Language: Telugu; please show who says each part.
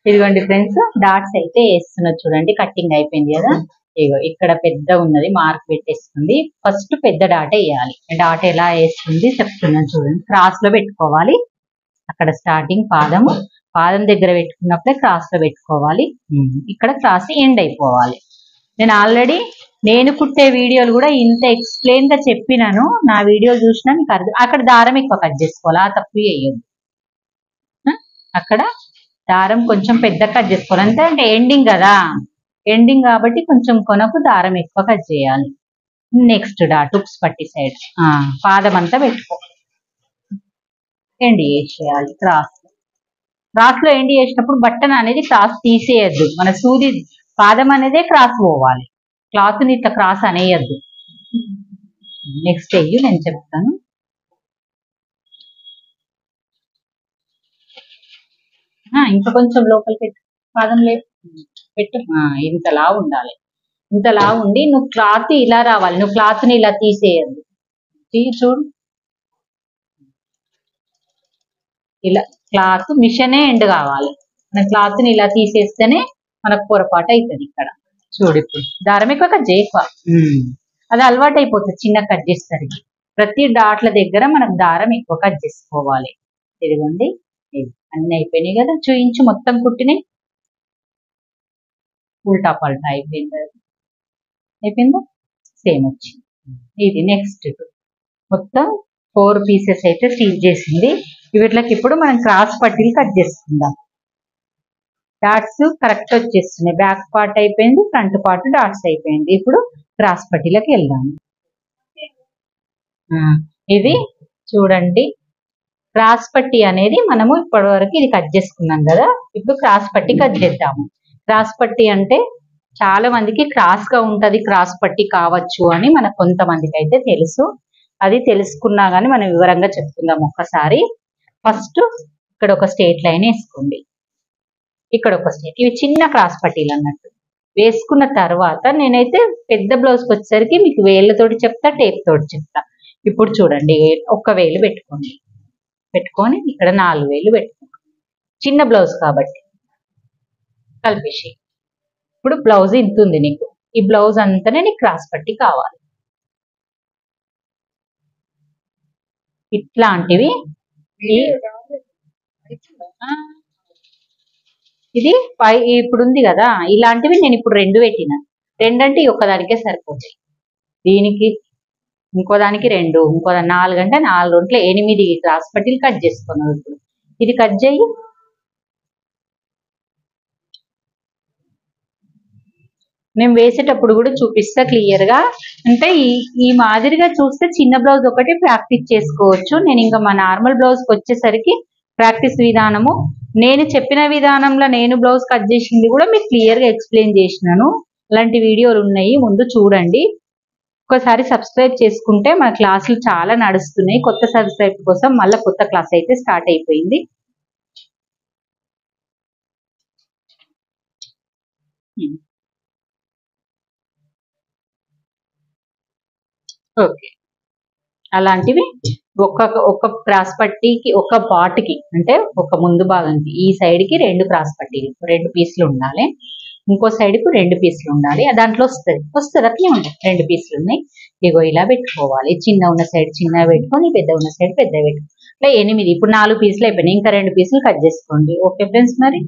Speaker 1: ఇదిగోండి ఫ్రెండ్స్, డాట్స్ అయితే వేస్తున్నా చూడండి. కట్టింగ్ అయిపోయింది కదా. ఇగో ఇక్కడ పెద్ద ఉన్నది మార్క్ పెట్టేస్తుంది. ఫస్ట్ పెద్ద డాట్ వేయాలి. డాట్ ఎలా వేస్తుంది చెప్తున్నాను చూడండి. క్రాస్ లో పెట్టుకోవాలి. అక్కడ స్టార్టింగ్ పాదం దగ్గర పెట్టుకున్నప్పుడే క్రాస్ లో పెట్టుకోవాలి. ఇక్కడ క్రాస్ ఎండ్ అయిపోవాలి. నేను ఆల్రెడీ నేను కుట్టే వీడియోలు కూడా ఇంత ఎక్స్ప్లెయిన్ గా చెప్పినాను. నా వీడియో చూసినా మీకు అర్థం. అక్కడ దారం ఎక్కువ కట్ చేసుకోవాలి, ఆ తప్పు వేయద్దు. అక్కడ దారం కొంచెం పెద్ద కట్ చేసుకోవాలి. అంటే ఎండింగ్ కదా, ఎండింగ్ కాబట్టి కొంచెం కొనకు దారం ఎక్కువ కట్ చేయాలి. నెక్స్ట్ డాట్ ఉక్స్ పట్టి సైడ్ పాదం అంతా పెట్టుకో, ఎండ్ చేసేయాలి. క్రాస్ లో ఎండ్ చేసినప్పుడు బట్టన్ అనేది క్రాస్ తీసేయద్దు. మన సూది పాదం అనేదే క్రాస్ పోవాలి, క్లాత్ ని ఇట్లా క్రాస్ అనేయద్దు. నెక్స్ట్ అయ్యి నేను చెప్తాను. ఇంకా కొంచెం లోపల పెట్టు, పాదం లేదు పెట్టు. ఇంతలా ఉండాలి. ఇంతలా ఉండి నువ్వు క్లాత్ ఇలా రావాలి. నువ్వు క్లాత్ ని ఇలా తీసేయద్దు. చూడు, ఇలా క్లాత్ మిషనే ఎండ్ కావాలి. మన క్లాత్ ని ఇలా తీసేస్తేనే మనకు పొరపాటు అవుతుంది. ఇక్కడ చూడు, ఇప్పుడు దారం ఎక్కువ కట్ చేయకు, అది అలవాటు అయిపోతుంది. చిన్న కట్ చేసేసరికి ప్రతి డాట్ల దగ్గర మనకు దారం ఎక్కువ కట్ చేసుకోవాలి. ఇదిగోండి, అన్ని అయిపోయినాయి కదా. చూయించు మొత్తం కుట్టినాయి. ఉల్టా పల్టా అయిపోయిందా? సేమ్ వచ్చింది. ఇది నెక్స్ట్ మొత్తం 4 పీసెస్ అయితే స్టిచ్ చేసింది. వీటికి ఇప్పుడు మనం క్రాస్ పట్టీలు కట్ చేసుకుందాం. డాట్స్ కరెక్ట్ వచ్చేస్తున్నాయి. బ్యాక్ పార్ట్ అయిపోయింది, ఫ్రంట్ పార్ట్ డాట్స్ అయిపోయింది. ఇప్పుడు క్రాస్ పట్టీలకు వెళ్దాము. ఇది చూడండి, క్రాస్ పట్టీ అనేది మనము ఇప్పటి వరకు ఇది కట్ చేసుకున్నాం కదా. ఇప్పుడు క్రాస్ పట్టీ కట్ చేద్దాము. క్రాస్ పట్టీ అంటే చాలా మందికి క్రాస్ గా ఉంటది, క్రాస్ పట్టీ కావచ్చు అని మనకు కొంతమందికి అయితే తెలుసు. అది తెలుసుకున్నా కానీ మనం వివరంగా చెప్పుకుందాం ఒక్కసారి. ఫస్ట్ ఇక్కడ ఒక స్ట్రెయిట్ లైన్ వేసుకోండి, ఇక్కడ ఒక స్ట్రెయిట్. ఇవి చిన్న క్రాస్ పట్టీలు అన్నట్టు. వేసుకున్న తర్వాత నేనైతే పెద్ద బ్లౌజ్కి వచ్చేసరికి మీకు వేళ్ళతోటి చెప్తా, టేప్ తోటి చెప్తా. ఇప్పుడు చూడండి, 1 వేలు పెట్టుకోండి. పెట్టుకొని ఇక్కడ 4 వేలు పెట్టుకోండి. చిన్న బ్లౌజ్ కాబట్టి కలిపేసి. ఇప్పుడు బ్లౌజ్ ఇంత ఉంది నీకు. ఈ బ్లౌజ్ అంతానే నీకు క్రాస్ పట్టీ కావాలి. ఇట్లాంటివి ఇది ఇప్పుడు ఉంది కదా, ఇలాంటివి నేను ఇప్పుడు 2 పెట్టిన. 2 అంటే ఒక్కదానికే సరిపోతాయి. దీనికి ఇంకో దానికి 2, ఇంకో 4 అంటే 4 2 8 క్రాస్ పట్టీలు కట్ చేసుకున్నావు. ఇప్పుడు ఇది కట్ చేయి. నేను వేసేటప్పుడు కూడా చూపిస్తా క్లియర్ గా. అంటే ఈ మాదిరిగా చూస్తే చిన్న బ్లౌజ్ ఒకటి ప్రాక్టీస్ చేసుకోవచ్చు. నేను ఇంకా మా నార్మల్ బ్లౌజ్ కి వచ్చేసరికి ప్రాక్టీస్ విధానము నేను చెప్పిన విధానంలో నేను బ్లౌజ్ కట్ చేసింది కూడా మీకు క్లియర్ గా ఎక్స్ప్లెయిన్ చేసినాను. అలాంటి వీడియోలు ఉన్నాయి, ముందు చూడండి. ఒకసారి సబ్స్క్రైబ్ చేసుకుంటే మన క్లాసులు చాలా నడుస్తున్నాయి. కొత్త సబ్స్క్రైబ్ కోసం మళ్ళీ కొత్త క్లాస్ అయితే స్టార్ట్ అయిపోయింది. ఓకే, అలాంటివి ఒక క్రాస్ పట్టీకి, ఒక పార్ట్కి అంటే ఒక ముందు భాగానికి ఈ సైడ్ కి 2 క్రాస్ పట్టీలు, 2 పీసులు ఉండాలి. ఇంకో సైడ్ కు 2 పీసులు ఉండాలి. దాంట్లో వస్తుంది అట్లే ఉంటాయి. 2 పీసులు ఉన్నాయి. ఇగో ఇలా పెట్టుకోవాలి. చిన్న ఉన్న సైడ్ చిన్నగా పెట్టుకొని, పెద్ద ఉన్న సైడ్ పెద్దగా పెట్టుకోవాలి. ఇట్లా 8. ఇప్పుడు 4 పీసులు అయిపోయినాయి. ఇంకా 2 పీసులు కట్ చేసుకోండి. ఓకే ఫ్రెండ్స్, మరి